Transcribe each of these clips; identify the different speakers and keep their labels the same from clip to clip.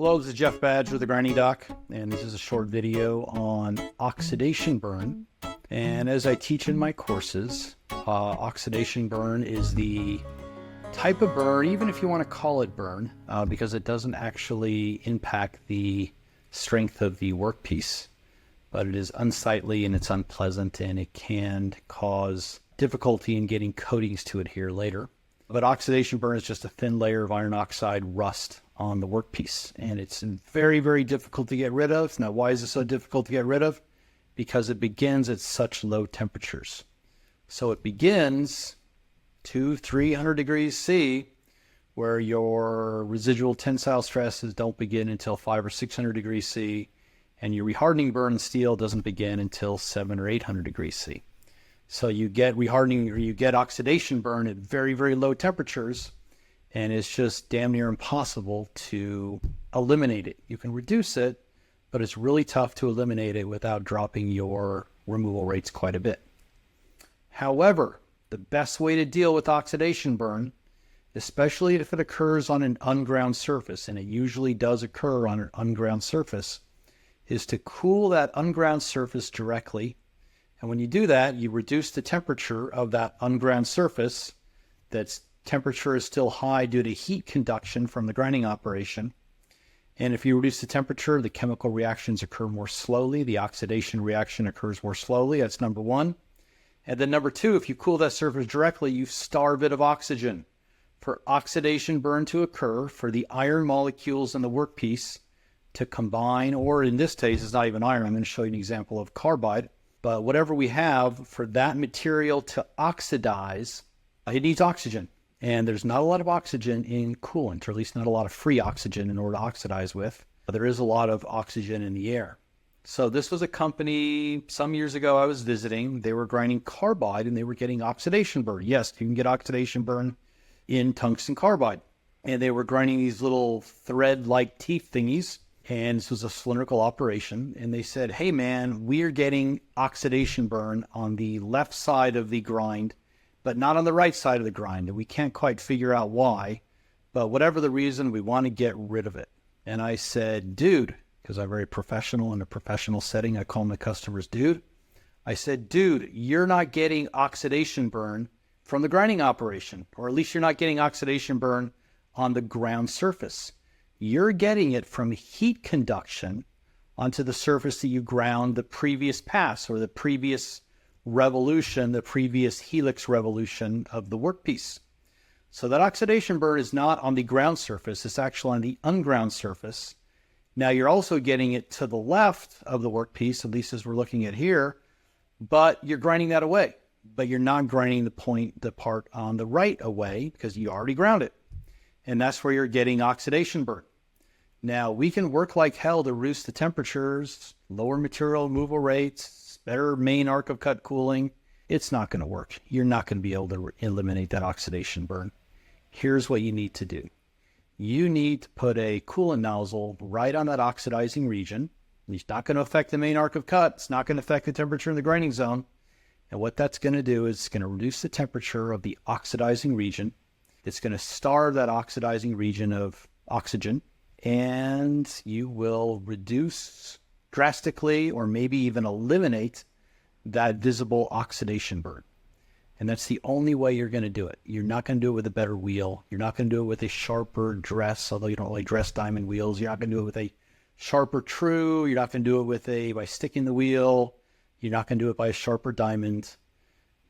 Speaker 1: Hello, this is Jeff Badger, the Grinding Doc, and this is a short video on oxidation burn. And as I teach in my courses, oxidation burn is the type of burn, even if you want to call it burn, because it doesn't actually impact the strength of the workpiece, but it is unsightly and it's unpleasant, and it can cause difficulty in getting coatings to adhere later. But oxidation burn is just a thin layer of iron oxide rust on the workpiece, and it's very, very difficult to get rid of. Now, why is it so difficult to get rid of? Because it begins at such low temperatures. So it begins 200-300 degrees C, where your residual tensile stresses don't begin until 500 or 600 degrees C, and your rehardening burn in steel doesn't begin until 700 or 800 degrees C. So you get rehardening, or you get oxidation burn at very, very low temperatures, and it's just damn near impossible to eliminate it. You can reduce it, but it's really tough to eliminate it without dropping your removal rates quite a bit. However, the best way to deal with oxidation burn, especially if it occurs on an unground surface, and it usually does occur on an unground surface, is to cool that unground surface directly. And when you do that, you reduce the temperature of that unground surface. That's temperature is still high due to heat conduction from the grinding operation. And if you reduce the temperature, the chemical reactions occur more slowly. The oxidation reaction occurs more slowly. That's number one. And then number two, if you cool that surface directly, you starve it of oxygen. For oxidation burn to occur, for the iron molecules in the workpiece to combine, or in this case, it's not even iron. I'm going to show you an example of carbide. But whatever we have, for that material to oxidize, it needs oxygen. And there's not a lot of oxygen in coolant, or at least not a lot of free oxygen in order to oxidize with. But there is a lot of oxygen in the air. So this was a company some years ago I was visiting. They were grinding carbide and they were getting oxidation burn. Yes, you can get oxidation burn in tungsten carbide. And they were grinding these little thread-like teeth thingies. And this was a cylindrical operation. And they said, hey man, we're getting oxidation burn on the left side of the grind, but not on the right side of the grind. And we can't quite figure out why, but whatever the reason, we want to get rid of it. And I said, dude, because I'm very professional in a professional setting, I call my customers dude. I said, dude, you're not getting oxidation burn from the grinding operation, or at least you're not getting oxidation burn on the ground surface. You're getting it from heat conduction onto the surface that you ground the previous pass, or the previous revolution, the previous helix revolution of the workpiece. So that oxidation burn is not on the ground surface, it's actually on the unground surface. Now you're also getting it to the left of the workpiece, at least as we're looking at here, but you're grinding that away. But you're not grinding the part on the right away, because you already ground it. And that's where you're getting oxidation burn. Now, we can work like hell to reduce the temperatures, lower material removal rates, better main arc of cut cooling. It's not going to work. You're not going to be able to eliminate that oxidation burn. Here's what you need to do. You need to put a coolant nozzle right on that oxidizing region. It's not going to affect the main arc of cut. It's not going to affect the temperature in the grinding zone. And what that's going to do is it's going to reduce the temperature of the oxidizing region. It's going to starve that oxidizing region of oxygen. And you will reduce drastically, or maybe even eliminate, that visible oxidation burn. And that's the only way you're going to do it. You're not going to do it with a better wheel. You're not going to do it with a sharper dress, although you don't really dress diamond wheels. You're not going to do it with a sharper true. You're not going to do it by sticking the wheel. You're not going to do it by a sharper diamond.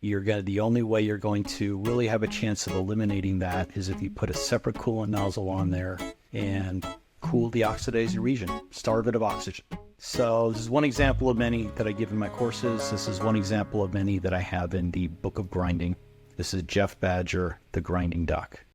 Speaker 1: The only way you're going to really have a chance of eliminating that is if you put a separate coolant nozzle on there and cool the oxidizing region, starve it of oxygen. So this is one example of many that I give in my courses. This is one example of many that I have in the Book of Grinding. This is Jeff Badger, the Grinding Doc.